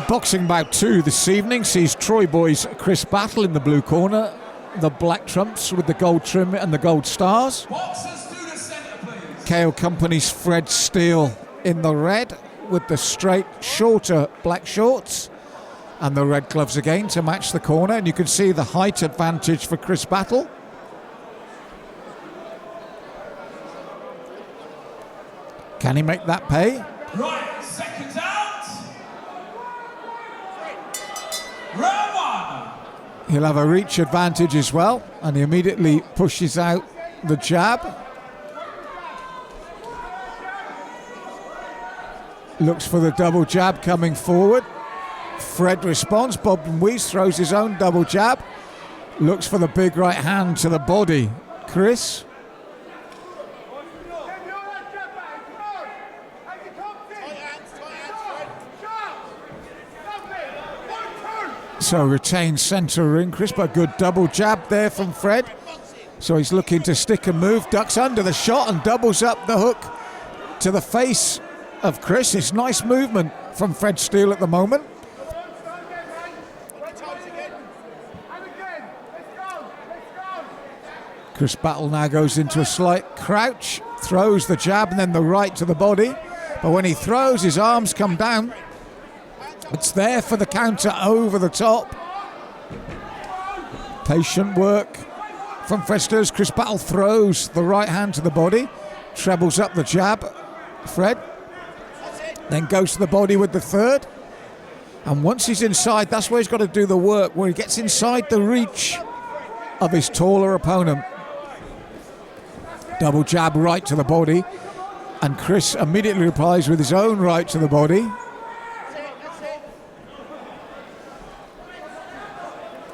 Boxing Bout 2 this evening sees Troy boys Chris Battle in the blue corner, the black trumps with the gold trim and the gold stars. Boxers to the centre, please. KO Company's Fred Steele in the red with the straight, shorter black shorts and the red gloves again to match the corner. And you can see the height advantage for Chris Battle. Can he make that pay? Right, seconds out. Round one. He'll have a reach advantage as well, and he immediately pushes out the jab. Looks for the double jab coming forward. Fred responds. Bob and Wees throws his own double jab. Looks for the big right hand to the body. Chris. So retains centre ring, Chris, but a good double jab there from Fred. So he's looking to stick and move, ducks under the shot and doubles up the hook to the face of Chris. It's nice movement from Fred Steele at the moment. Chris Battle now goes into a slight crouch, throws the jab and then the right to the body. But when he throws, his arms come down. It's there for the counter over the top. Patient work from Fred Steele. Chris Battle throws the right hand to the body, trebles up the jab, Fred, then goes to the body with the third. And once he's inside, that's where he's got to do the work, where he gets inside the reach of his taller opponent. Double jab right to the body, and Chris immediately replies with his own right to the body.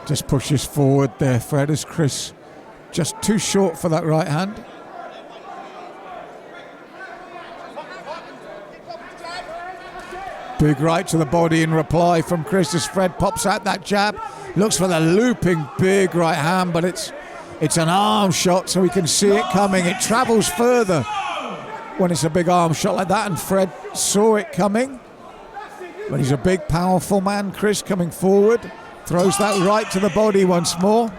Just pushes forward there, Fred, as Chris just too short for that right hand. Big right to the body in reply from Chris as Fred pops out that jab. Looks for the looping big right hand, but it's an arm shot, so he can see it coming. It travels further when it's a big arm shot like that, and Fred saw it coming. But he's a big, powerful man, Chris, coming forward. Throws that right to the body once more.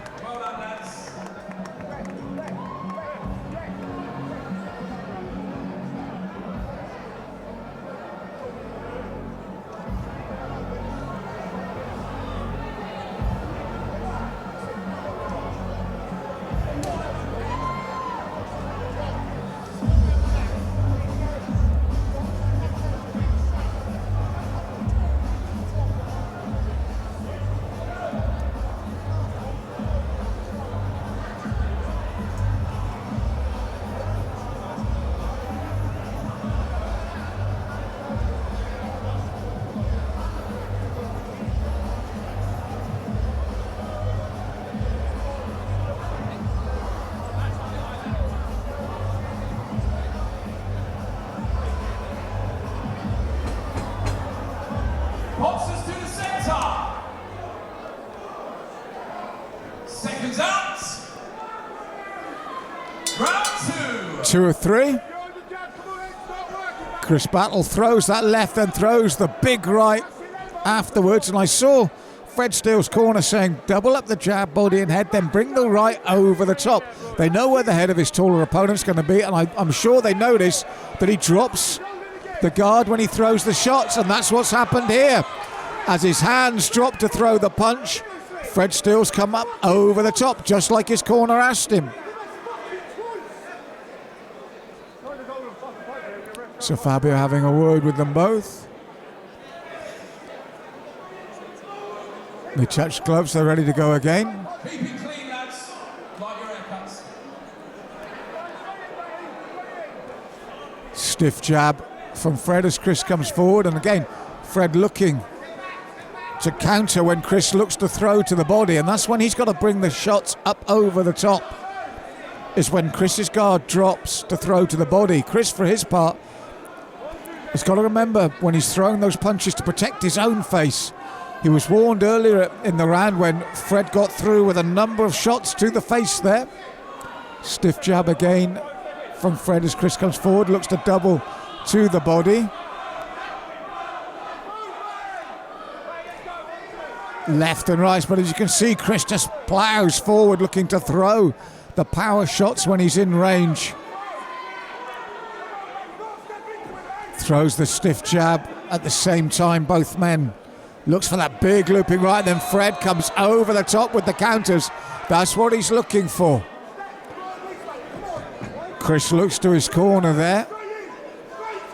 Boxers to the centre. Seconds out. Round 2. 2 or 3. Chris Battle throws that left and throws the big right afterwards. And I saw Fred Steele's corner saying double up the jab, body and head, then bring the right over the top. They know where the head of his taller opponent's going to be, and I'm sure they notice that he drops the guard when he throws the shots, and that's what's happened here. As his hands drop to throw the punch, Fred Steele's come up over the top, just like his corner asked him. So Fabio having a word with them both. They touch gloves, they're ready to go again. Keep it clean, lads. Like your haircuts. Stiff jab from Fred as Chris comes forward, and again Fred looking to counter when Chris looks to throw to the body, and that's when he's got to bring the shots up over the top, is when Chris's guard drops to throw to the body. Chris, for his part, has got to remember when he's throwing those punches to protect his own face. He was warned earlier in the round when Fred got through with a number of shots to the face there. Stiff jab again from Fred as Chris comes forward, looks to double to the body. left and right, but as you can see, Chris just plows forward looking to throw the power shots when he's in range. Throws the stiff jab at the same time, both men. Looks for that big looping right, then Fred comes over the top with the counters. That's what he's looking for. Chris looks to his corner there.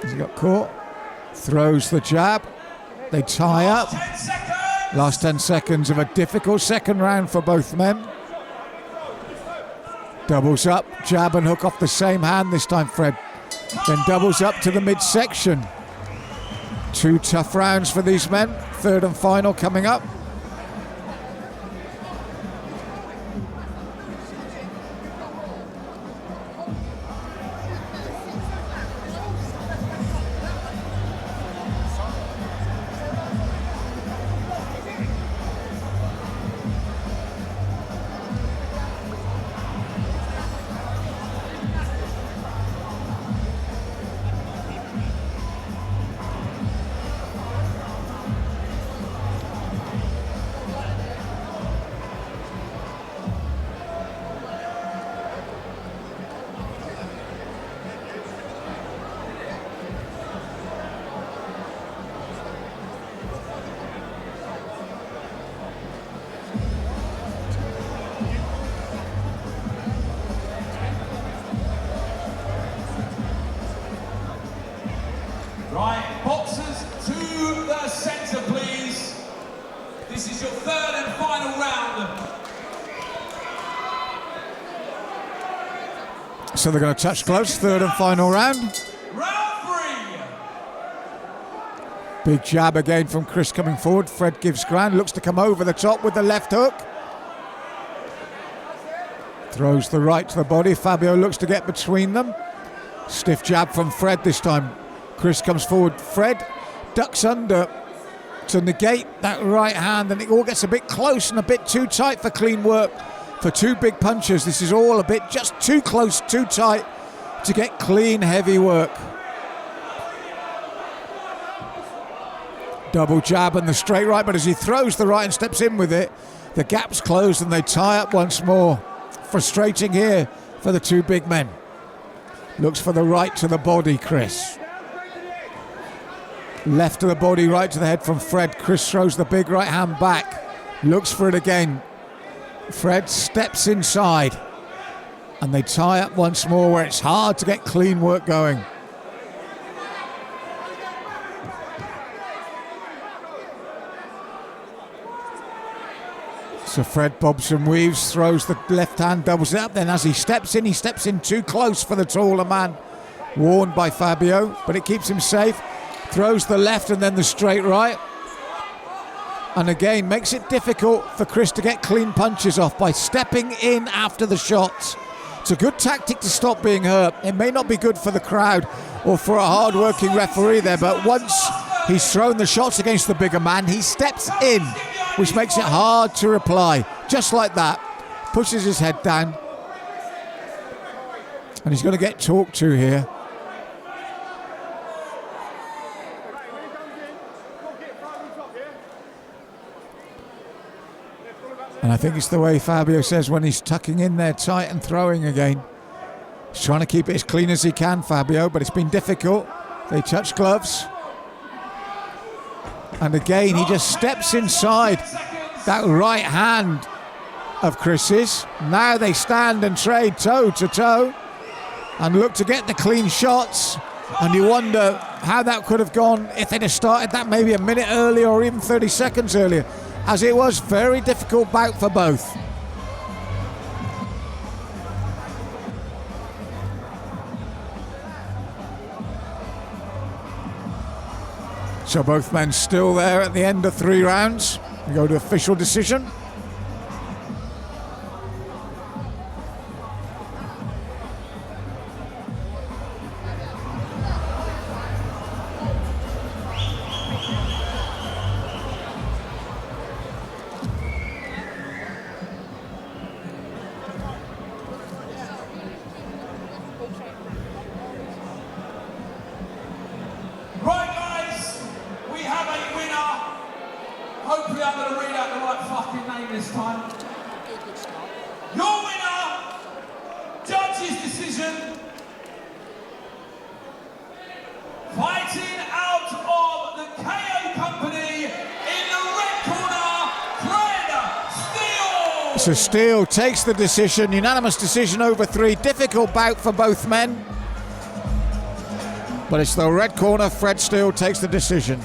He got caught. Throws the jab. They tie up. Last 10 seconds of a difficult second round for both men. Doubles up, jab and hook off the same hand this time, Fred. Then doubles up to the midsection. 2 tough rounds for these men. Third and final coming up. Right, boxers to the centre, please. This is your third and final round. So they're going to touch gloves, third and final round. Round 3. Big jab again from Chris coming forward. Fred gives ground, looks to come over the top with the left hook. Throws the right to the body. Fabio looks to get between them. Stiff jab from Fred this time. Chris comes forward. Fred ducks under to negate that right hand, and it all gets a bit close and a bit too tight for clean work for 2 big punches. This is all a bit just too close, too tight to get clean, heavy work. Double jab and the straight right, but as he throws the right and steps in with it, the gap's closed and they tie up once more. Frustrating here for the 2 big men. Looks for the right to the body, Chris. Left to the body, right to the head from Fred. Chris throws the big right hand back. Looks for it again. Fred steps inside. And they tie up once more where it's hard to get clean work going. So Fred bobs and weaves, throws the left hand, doubles it up. Then as he steps in too close for the taller man. Warned by Fabio, but it keeps him safe. Throws the left and then the straight right. And again, makes it difficult for Chris to get clean punches off by stepping in after the shots. It's a good tactic to stop being hurt. It may not be good for the crowd or for a hard-working referee there, but once he's thrown the shots against the bigger man, he steps in, which makes it hard to reply. Just like that. Pushes his head down. And he's going to get talked to here. And I think it's the way Fabio says when he's tucking in there tight and throwing again. He's trying to keep it as clean as he can, Fabio, but it's been difficult. They touch gloves. And again, he just steps inside that right hand of Chris's. Now they stand and trade toe to toe and look to get the clean shots. And you wonder how that could have gone if they'd have started that maybe a minute earlier or even 30 seconds earlier. As it was, very difficult bout for both. So both men still there at the end of 3 rounds. We go to official decision. Hopefully I'm going to read out the right fucking name this time. Your winner, judge's decision, fighting out of the KO company in the red corner, Fred Steele. So Steele takes the decision, unanimous decision over 3. Difficult bout for both men. But it's the red corner, Fred Steele takes the decision.